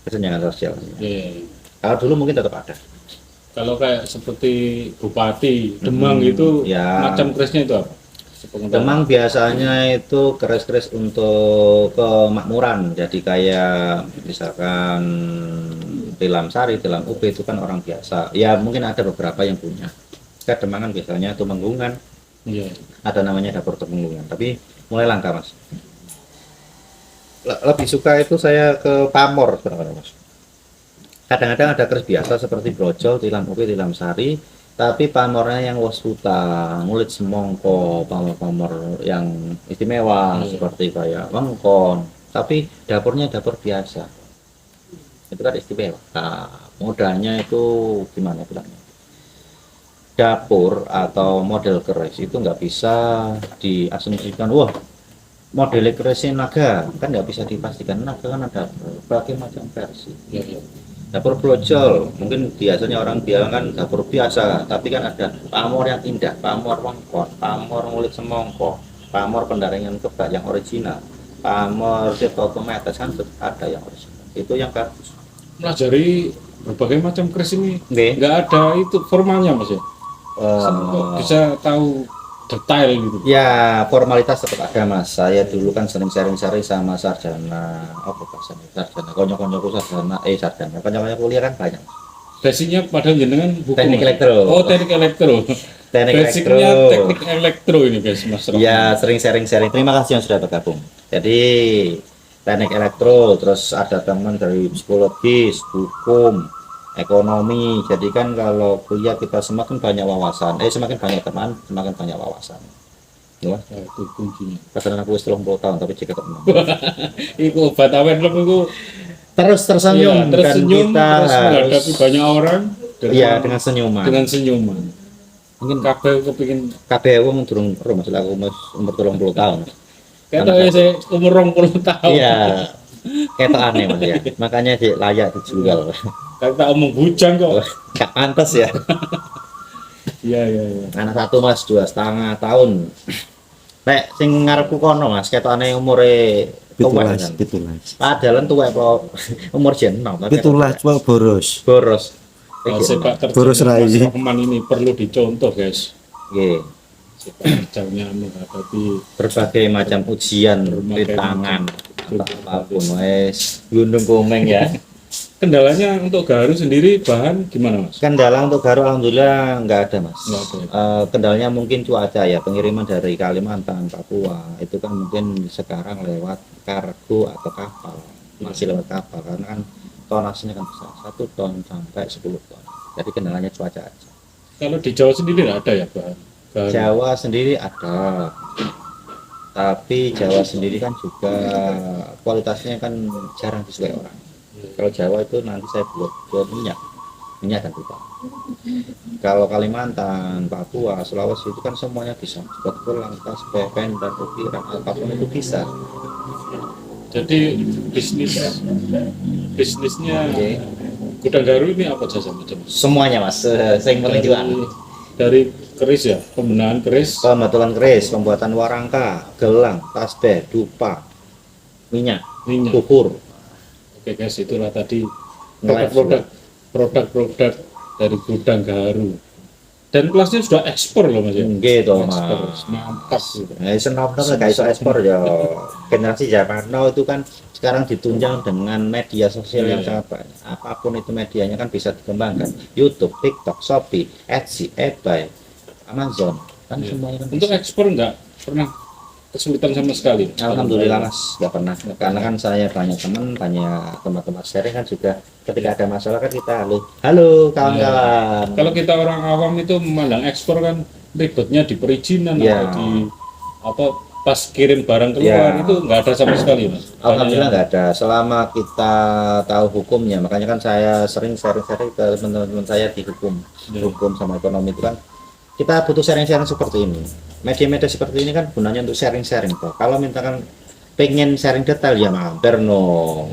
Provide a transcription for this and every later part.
kesenjangan sosial. Iya. Kalau dulu mungkin tetap ada. Kalau kayak seperti Bupati Demang itu ya. macam kerisnya itu apa? Demang biasanya itu keris-keris untuk kemakmuran. Jadi kayak misalkan tilam sari, tilam ube itu kan orang biasa. Ya mungkin ada beberapa yang punya. Kayak Demang kan biasanya Tumenggungan. Iya. Ada namanya dapur Tumenggungan. Tapi mulai langka mas. Lebih suka itu saya ke pamor sebenarnya mas. Kadang-kadang ada keris biasa seperti brojol, tilam ubi, tilam sari, tapi pamornya yang wasuta, ngulit semongko, pamor-pamor yang istimewa seperti kayak wengkon, tapi dapurnya dapur biasa. Itu kan istimewa. Nah, modalnya itu gimana bilangnya? Dapur atau model keris itu nggak bisa diasumsikan, wah model kerisnya naga, kan nggak bisa dipastikan. Naga kan ada berbagai macam versi. Dapur brojol mungkin biasanya orang bilang kan dapur biasa, tapi kan ada pamor yang indah, pamor wengkon, pamor ngulit semongko, pamor pendaringan kebak yang original, pamor Tirto Kemetes kan ada yang original. Itu yang bagus. Melajari berbagai macam keris ini Nggih. nggak ada itu formalnya mas ya? Kok bisa tahu detail gitu? Ya formalitas tetap ada mas. Saya dulu kan sering sharing-sharing sama sarjana, apa bahasanya sarjana, konyo-konyoku sarjana, konyo-konyo kuliah kan banyak. Basicnya padahal jenengan hukum. Teknik Mas? elektro. Oh teknik elektro. Teknik Basicnya elektro. teknik elektro ini guys mas. Ya sering sharing-sharing. Terima kasih yang sudah bergabung. Jadi teknik elektro, terus ada teman dari psikologis, hukum, ekonomi. Jadi kan kalau kuliah kita semakin banyak wawasan, semakin banyak teman, semakin banyak wawasan. Ya, itu kuncinya. padahal aku wis 30 tahun tapi jika teman. Iku obat awet lem iku Terus tersenyum, iya, tersenyum dan kita terus menghadapi banyak orang dengan senyuman. dengan senyuman. Mungkin Kabeh kepingin kabeh wong durung ero masalah aku umur 30 tahun. kata saya umur 20 tahun. Iya. Ketok aneh mas ya. Makanya sih layak dijual. Kata omong bujang kok. Gak pantas ya. Iya iya iya. Anak satu mas 2,5 tahun. Nek sing ngarepku kono mas, ketokane umure tuwek kan. Padahal tuwek kok umur jen nom. Pitulah cuma boros. Boros. Sepak Boros terjang rai. Mas Rohman ini perlu dicontoh guys. Nggih. Sepak terjangnya menghadapi Berbagai macam ujian, rintangan, apapun wes gundung komeng ya. kendalanya untuk garu sendiri bahan gimana mas? Kendala untuk garu alhamdulillah nggak ada mas. Nggak ada. Kendalanya mungkin cuaca ya, pengiriman dari Kalimantan, Papua itu kan mungkin sekarang lewat kargo atau kapal, masih lewat kapal karena kan tonasenya kan besar, 1 ton sampai 10 ton. Jadi kendalanya cuaca aja. Kalau di Jawa sendiri nggak ada ya bahan? Garu. Jawa sendiri ada, tapi Jawa sendiri kan juga kualitasnya kan jarang disukai orang. Kalau Jawa itu nanti saya buat minyak dan pipa. Kalau Kalimantan, Papua, Sulawesi itu kan semuanya bisa, buat pulang, tas, pen dan ukiran apapun itu bisa. Jadi bisnisnya gudang garu ini apa saja macam? Semuanya mas, saya paling jualan. Dari keris ya, pembenahan keris, Pembetulan keris, pembuatan warangka, gelang, tasbih, dupa, minyak, kukur. Oke guys, itulah tadi Live produk-produk dari gudang garu. Dan kelasnya sudah ekspor loh mas ya. Gitu Ekspor, mas. mantap gitu. Senopter gak iso ekspor ya. Generasi zaman now itu kan sekarang ditunjang dengan media sosial yang sangat banyak. Apapun itu medianya kan bisa dikembangkan. YouTube, TikTok, Shopee, Etsy, eBay, Amazon kan semuanya kan Untuk bisa. ekspor nggak pernah kesulitan sama sekali. Alhamdulillah mas, nggak pernah. Karena kan saya banyak teman, banyak teman-teman sharing kan juga ketika ada masalah kan kita halo kawan-kawan. Kalau kita orang awam itu memandang ekspor kan ribetnya di perizinan Ya. atau di apa pas kirim barang keluar Ya. itu nggak ada sama sekali mas. Alhamdulillah nggak ada. Selama kita tahu hukumnya, makanya kan saya sering sharing-sharing ke teman-teman saya di hukum sama ekonomi itu kan kita butuh sharing-sharing seperti ini. Media-media seperti ini kan gunanya untuk sharing-sharing toh. Kalau misalkan pengen sharing detail ya mampir no.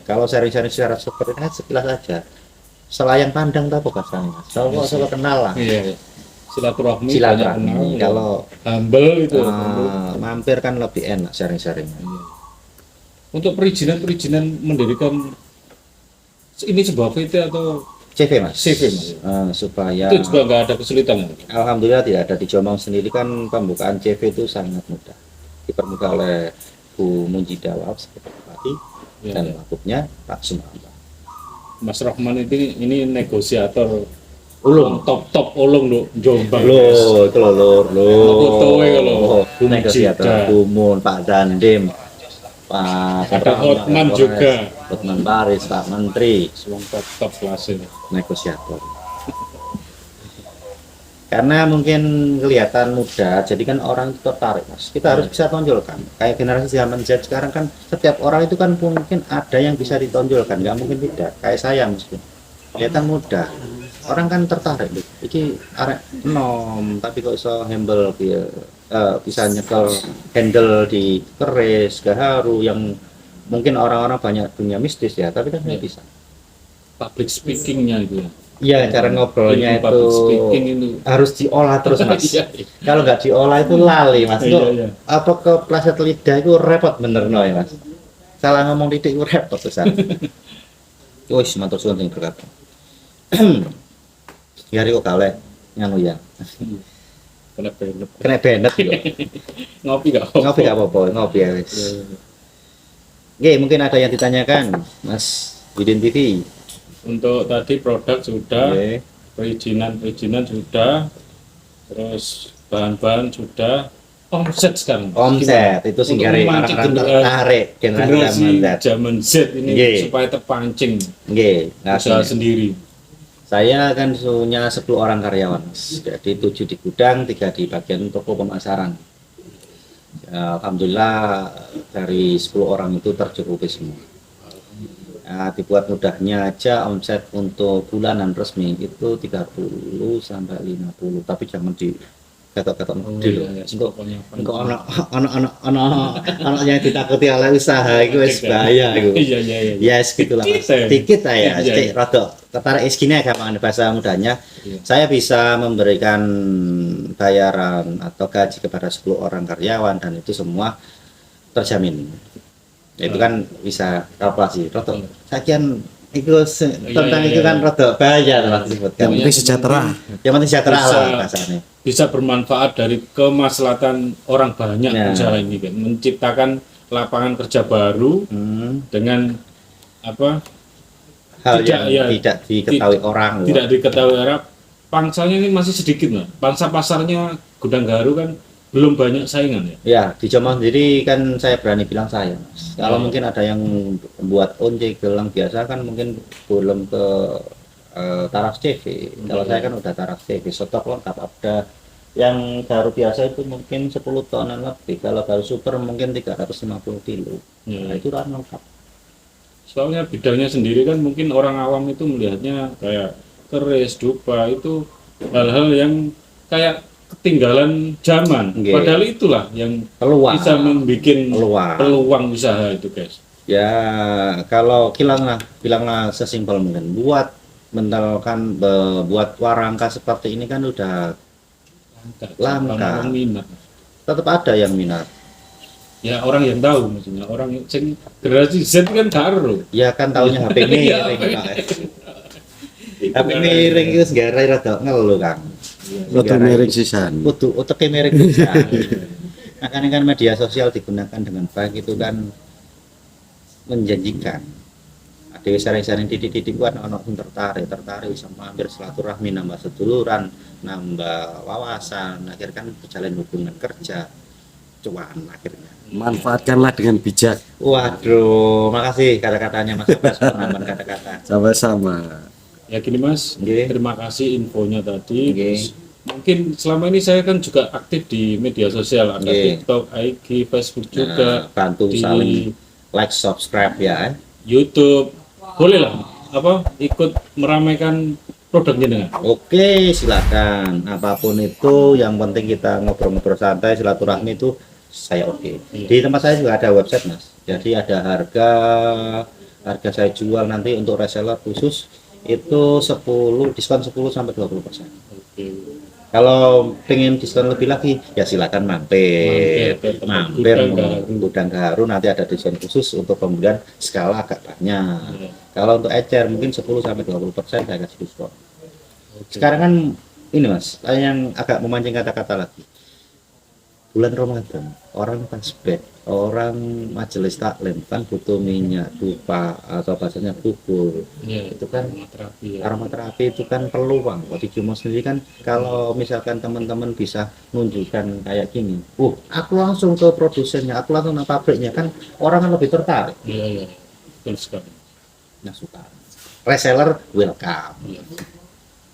Kalau sharing-sharing secara seperti ini sekilas aja. Selayang pandang tahu bahasanya. Selalu kenal lah. Iya. Silaturahmi. Silaturahmi. banyak kenal, Kalau humble itu. mampir kan lebih enak sharing-sharingnya. Untuk perizinan mendirikan Ini sebuah VT atau CV mas. CV mas? Supaya Itu juga nggak ada kesulitan ya? alhamdulillah tidak ada. Di Jombang sendiri kan pembukaan CV itu sangat mudah, dipermudah oleh Bu Munjidah Wahab sebagai bupati Ya, dan ya. wakubnya Pak Sumarno. Mas Rahman ini negosiator Ulung. top ulung lo Jombang. Loh, itu loh, Fotonya kalau Bu negosiator Munjidah. Bumun, Pak Dandim, Pak Ada Hotman Kapolres, juga. Hotman Paris, Pak Menteri, Semua top kelas ini. negosiator. Karena mungkin kelihatan muda, jadi kan orang itu tertarik mas. Kita harus bisa tonjolkan. Kayak generasi zaman Z sekarang kan setiap orang itu kan mungkin ada yang bisa ditonjolkan, nggak mungkin tidak. Kayak saya mungkin kelihatan muda, orang kan tertarik. Iki arek enom, tapi kok iso bisa nyekel handle di keris, gaharu yang mungkin orang-orang banyak dunia mistis ya, tapi kan nggak bisa. Public speakingnya itu ya. Iya, cara ngobrolnya Ilmu public speaking itu itu. harus diolah terus mas. Iya, iya. Kalau nggak diolah itu lali mas. Iya, Itu iya. apa kepleset lidah itu repot bener no ya mas. Salah ngomong titik itu repot tuh. Wis matur suwun sing berkata. Ya kok kaleh nganu ya. Kena bener. Kena benet yo. Ngopi gak apa-apa. Ngopi gak apa-apa, ngopi ya wis. Oke, mungkin ada yang ditanyakan Mas Widin TV. Untuk tadi produk sudah, Oke. perizinan sudah, terus bahan-bahan sudah, omset sekarang. Omset itu sing Untuk gare memancing orang-orang tertarik generasi generasi zaman Z. zaman Z ini Nggih. supaya terpancing Nggih, usaha ngasih. sendiri. Saya kan punya 10 orang karyawan, Mas. Jadi 7 di gudang, 3 di bagian toko pemasaran. Ya, alhamdulillah dari 10 orang itu tercukupi semua. Nah, dibuat mudahnya aja omset untuk bulanan resmi itu 30 sampai 50, tapi jangan di kata-kata gede loh. Untuk anak yang ditakuti oleh usaha itu wis bahaya itu. Iya, iya, iya. Ya segitulah mas. Dikit lah ya, Iya, sedikit iya. rada tertarik gini ya gampang bahasa mudahnya. Iya. Saya bisa memberikan bayaran atau gaji kepada 10 orang karyawan dan itu semua terjamin. Itu kan bisa kalkulasi. Rada sakian itu tentang iya, itu iya. kan rada bahaya mas disebutkan. Yang penting sejahtera. Yang penting sejahtera Bisa. lah bahasanya. Bisa bermanfaat dari kemaslahatan orang banyak Ya. usaha ini kan, menciptakan lapangan kerja baru dengan apa Hal Tidak, yang ya. tidak diketahui orang. tidak diketahui Arab, pangsanya ini masih sedikit lah, pangsa pasarnya Gudang Gaharu kan belum banyak saingan ya. Ya, di Jombang sendiri kan saya berani bilang saya. Mas. Kalau Ya. mungkin ada yang buat once gelang biasa kan mungkin belum ke taraf CV. Kalau saya kan udah taraf CV, stok lengkap ada yang baru biasa itu mungkin 10 tonan lebih. Kalau baru super mungkin 350 kilo. Ya. Nah, itu kan lengkap. Soalnya bidangnya sendiri kan mungkin orang awam itu melihatnya kayak keris, dupa itu hal-hal yang kayak ketinggalan zaman. Nggih. Padahal itulah yang Peluang. bisa membuat peluang usaha itu guys. Ya, kalau bilanglah sesimpel mungkin. Buat warangka seperti ini kan udah Langka. Orang minat. tetap ada yang minat. Ya orang yang tahu maksudnya, orang yang generasi Z kan baru. Ya kan taunya HP Iya, miring. HP miring itu segala rada ngeluh Kang. Rada miring sisan. Kudu uteke miring bisa. Makanya kan media sosial digunakan dengan baik itu kan menjanjikan. Ada sering-sering titik-titik kan ono sing tertarik sama hampir silaturahmi, nambah seduluran, nambah wawasan, akhirnya kan berjalan hubungan kerja cuan akhirnya. Manfaatkanlah dengan bijak. Waduh, makasih kata-katanya Mas Abbas, penambahan kata-kata. Sama-sama. Ya gini Mas, Nggih. terima kasih infonya tadi. Nggih. Terus mungkin selama ini saya kan juga aktif di media sosial, ada Nggih. TikTok, IG, Facebook juga, Nah, bantu di saling like, subscribe ya. YouTube. Boleh lah, apa ikut meramaikan produknya dengan. Oke, silakan. Apapun itu, yang penting kita ngobrol-ngobrol santai, silaturahmi itu saya oke. Iya. Di tempat saya juga ada website, Mas. Jadi ada harga saya jual nanti untuk reseller khusus itu 10 sampai 20%. Oke. Kalau pengen diskon lebih lagi, ya silakan mampir Mampir ke mampir Gudang Gaharu. Gudang Gaharu, nanti ada diskon khusus untuk pembelian skala agak banyak. Ya. Kalau untuk ecer mungkin 10-20% saya kasih diskon. Sekarang kan ini Mas, yang agak memancing kata-kata lagi. Bulan Ramadan, orang tasbih, orang majelis taklim kan butuh minyak dupa atau bahasanya bubur. Iya, Itu kan terapi ya. aromaterapi itu kan perlu Bang. Kalau di Jumo sendiri kan kalau misalkan teman-teman bisa menunjukkan kayak gini, aku langsung ke produsennya, aku langsung ke pabriknya, kan orang kan lebih tertarik. Iya, iya. Betul sekali. Nah suka. Reseller welcome. Iya.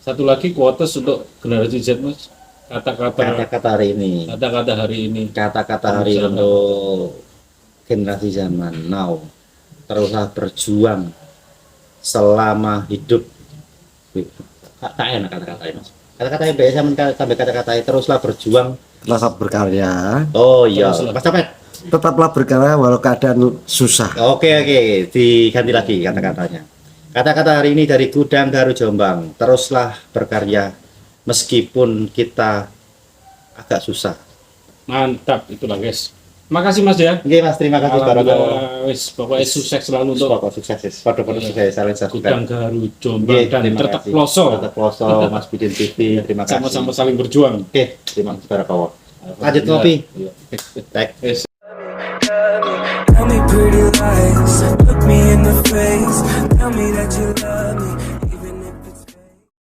Satu lagi quotes untuk generasi Z Mas. Kata-kata hari ini, Kata-kata hari ini. kata-kata hari Zaman. untuk generasi zaman now, teruslah berjuang selama hidup. Tak enak kata-kata ini Mas. Kata-kata yang biasa sampai kata-kata teruslah berjuang. Tetap berkarya, Oh iya, Teruslah. Mas Copet. tetaplah berkarya walau keadaan susah. Oke, diganti lagi kata-katanya. Kata-kata hari ini dari Gudang Garu Jombang, teruslah berkarya meskipun kita agak susah. Mantap itulah guys. Makasih Mas ya. Oke Mas, terima kasih Alhamdulillah, wis pokoknya sukses selalu untuk Pokok sukses, pada sukses, saling Gudang subscribe. Garu Jombang dan terima tetap kasih. Ploso. Tetap Ploso, Mas Bidin TV, terima kasih. Sama-sama saling berjuang. Oke, terima kasih Barakallah. Lanjut ngopi. Iya. Tek. Wis. Tell me pretty lies, look me in the face. Tell me that you love me.